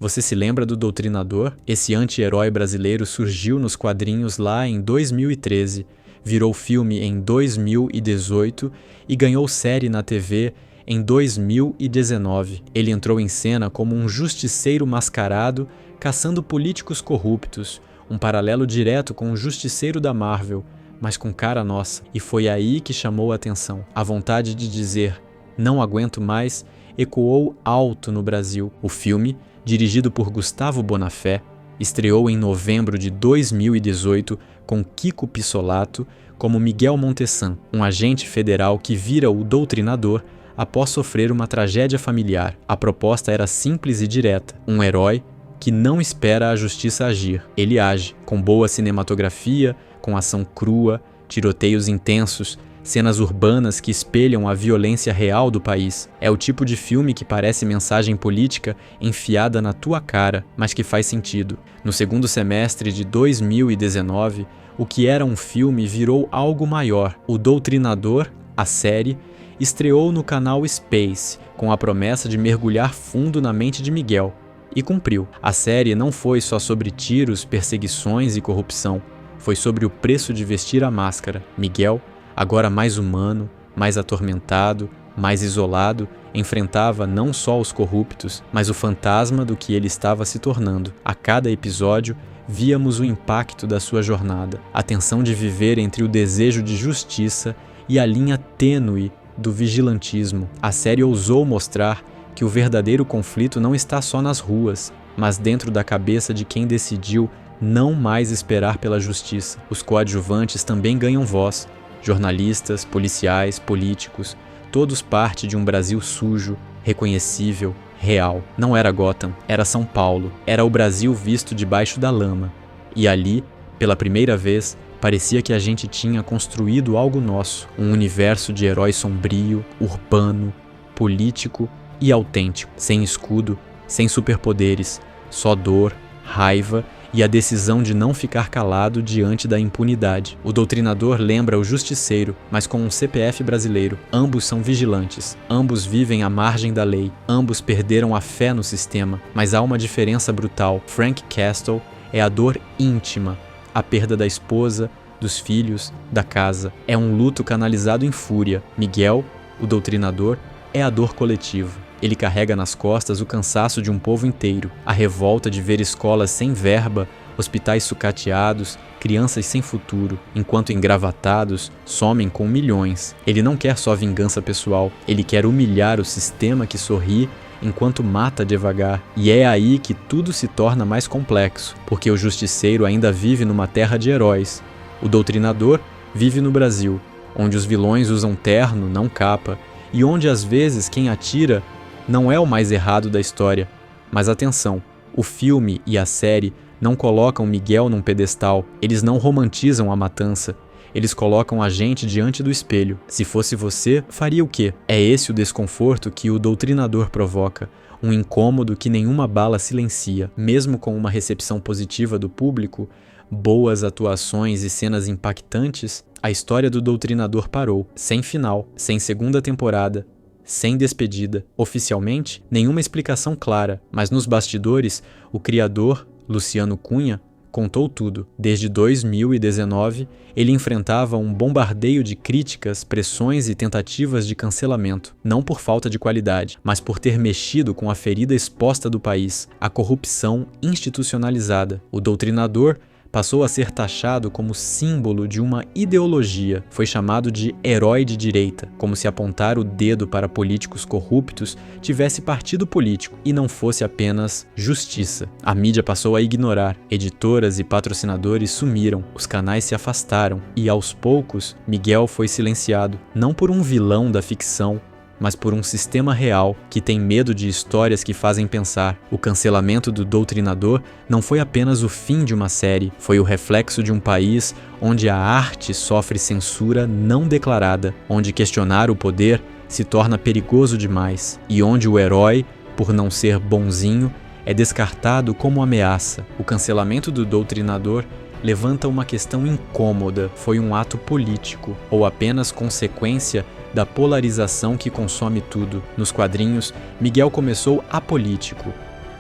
Você se lembra do Doutrinador? Esse anti-herói brasileiro surgiu nos quadrinhos lá em 2013, virou filme em 2018 e ganhou série na TV em 2019. Ele entrou em cena como um justiceiro mascarado caçando políticos corruptos, um paralelo direto com o Justiceiro da Marvel, mas com cara nossa. E foi aí que chamou a atenção. A vontade de dizer "não aguento mais" ecoou alto no Brasil. O filme, dirigido por Gustavo Bonafé, estreou em novembro de 2018 com Kiko Pissolato como Miguel Montessan, um agente federal que vira o Doutrinador após sofrer uma tragédia familiar. A proposta era simples e direta: um herói que não espera a justiça agir. Ele age, com boa cinematografia, com ação crua, tiroteios intensos, cenas urbanas que espelham a violência real do país. É o tipo de filme que parece mensagem política enfiada na tua cara, mas que faz sentido. No segundo semestre de 2019, o que era um filme virou algo maior. O Doutrinador, a série, estreou no canal Space, com a promessa de mergulhar fundo na mente de Miguel. E cumpriu. A série não foi só sobre tiros, perseguições e corrupção. Foi sobre o preço de vestir a máscara. Miguel, agora mais humano, mais atormentado, mais isolado, enfrentava não só os corruptos, mas o fantasma do que ele estava se tornando. A cada episódio, víamos o impacto da sua jornada, a tensão de viver entre o desejo de justiça e a linha tênue do vigilantismo. A série ousou mostrar que o verdadeiro conflito não está só nas ruas, mas dentro da cabeça de quem decidiu não mais esperar pela justiça. Os coadjuvantes também ganham voz. Jornalistas, policiais, políticos, todos parte de um Brasil sujo, reconhecível, real. Não era Gotham, era São Paulo. Era o Brasil visto debaixo da lama. E ali, pela primeira vez, parecia que a gente tinha construído algo nosso. Um universo de herói sombrio, urbano, político e autêntico, sem escudo, sem superpoderes, só dor, raiva e a decisão de não ficar calado diante da impunidade. O Doutrinador lembra o Justiceiro, mas com um CPF brasileiro. Ambos são vigilantes, ambos vivem à margem da lei, ambos perderam a fé no sistema, mas há uma diferença brutal. Frank Castle é a dor íntima, a perda da esposa, dos filhos, da casa. É um luto canalizado em fúria. Miguel, o Doutrinador, é a dor coletiva. Ele carrega nas costas o cansaço de um povo inteiro, a revolta de ver escolas sem verba, hospitais sucateados, crianças sem futuro, enquanto engravatados somem com milhões. Ele não quer só vingança pessoal, ele quer humilhar o sistema que sorri enquanto mata devagar. E é aí que tudo se torna mais complexo, porque o Justiceiro ainda vive numa terra de heróis. O Doutrinador vive no Brasil, onde os vilões usam terno, não capa, e onde às vezes quem atira não é o mais errado da história. Mas atenção, o filme e a série não colocam Miguel num pedestal, eles não romantizam a matança, eles colocam a gente diante do espelho. Se fosse você, faria o quê? É esse o desconforto que o Doutrinador provoca, um incômodo que nenhuma bala silencia. Mesmo com uma recepção positiva do público, boas atuações e cenas impactantes, a história do Doutrinador parou, sem final, sem segunda temporada, sem despedida. Oficialmente, nenhuma explicação clara, mas nos bastidores, o criador, Luciano Cunha, contou tudo. Desde 2019, ele enfrentava um bombardeio de críticas, pressões e tentativas de cancelamento, não por falta de qualidade, mas por ter mexido com a ferida exposta do país, a corrupção institucionalizada. O Doutrinador passou a ser taxado como símbolo de uma ideologia. Foi chamado de herói de direita, como se apontar o dedo para políticos corruptos tivesse partido político e não fosse apenas justiça. A mídia passou a ignorar, editoras e patrocinadores sumiram, os canais se afastaram e, aos poucos, Miguel foi silenciado, não por um vilão da ficção, mas por um sistema real que tem medo de histórias que fazem pensar. O cancelamento do Doutrinador não foi apenas o fim de uma série, foi o reflexo de um país onde a arte sofre censura não declarada, onde questionar o poder se torna perigoso demais e onde o herói, por não ser bonzinho, é descartado como ameaça. O cancelamento do Doutrinador levanta uma questão incômoda: foi um ato político ou apenas consequência da polarização que consome tudo? Nos quadrinhos, Miguel começou apolítico,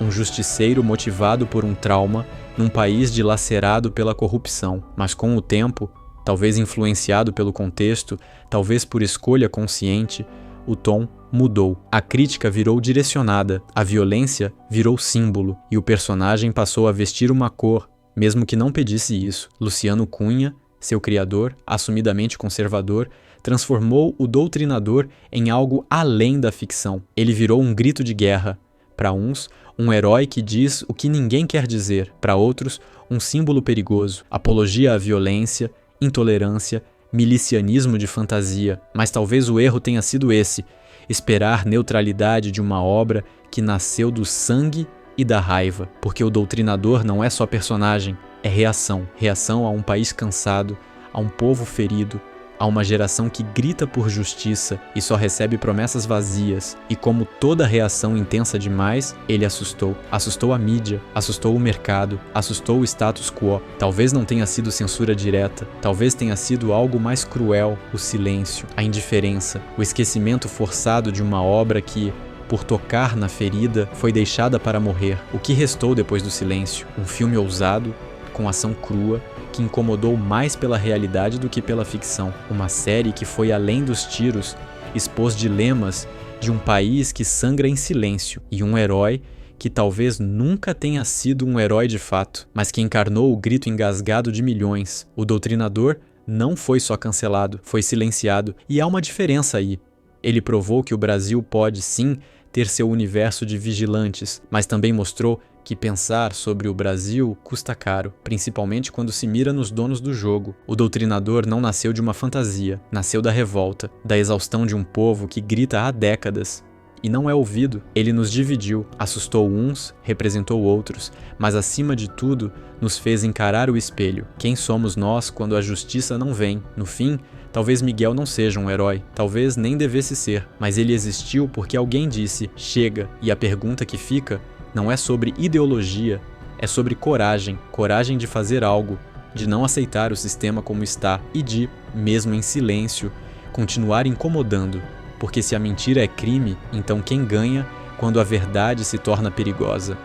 um justiceiro motivado por um trauma num país dilacerado pela corrupção. Mas com o tempo, talvez influenciado pelo contexto, talvez por escolha consciente, o tom mudou. A crítica virou direcionada, a violência virou símbolo e o personagem passou a vestir uma cor, mesmo que não pedisse isso. Luciano Cunha, seu criador, assumidamente conservador, transformou o Doutrinador em algo além da ficção. Ele virou um grito de guerra. Para uns, um herói que diz o que ninguém quer dizer. Para outros, um símbolo perigoso, apologia à violência, intolerância, milicianismo de fantasia. Mas talvez o erro tenha sido esse: esperar neutralidade de uma obra que nasceu do sangue e da raiva. Porque o Doutrinador não é só personagem, é reação. Reação a um país cansado, a um povo ferido, a uma geração que grita por justiça e só recebe promessas vazias. E como toda reação intensa demais, ele assustou. Assustou a mídia, assustou o mercado, assustou o status quo. Talvez não tenha sido censura direta, talvez tenha sido algo mais cruel: o silêncio, a indiferença, o esquecimento forçado de uma obra que, por tocar na ferida, foi deixada para morrer. O que restou depois do silêncio? Um filme ousado, com ação crua, que incomodou mais pela realidade do que pela ficção. Uma série que foi além dos tiros, expôs dilemas de um país que sangra em silêncio e um herói que talvez nunca tenha sido um herói de fato, mas que encarnou o grito engasgado de milhões. O Doutrinador não foi só cancelado, foi silenciado. E há uma diferença aí. Ele provou que o Brasil pode, sim, ter seu universo de vigilantes, mas também mostrou que pensar sobre o Brasil custa caro, principalmente quando se mira nos donos do jogo. O Doutrinador não nasceu de uma fantasia, nasceu da revolta, da exaustão de um povo que grita há décadas e não é ouvido. Ele nos dividiu, assustou uns, representou outros, mas acima de tudo, nos fez encarar o espelho. Quem somos nós quando a justiça não vem? No fim, talvez Miguel não seja um herói, talvez nem devesse ser, mas ele existiu porque alguém disse, chega, e a pergunta que fica não é sobre ideologia, é sobre coragem. Coragem de fazer algo, de não aceitar o sistema como está e de, mesmo em silêncio, continuar incomodando. Porque se a mentira é crime, então quem ganha quando a verdade se torna perigosa?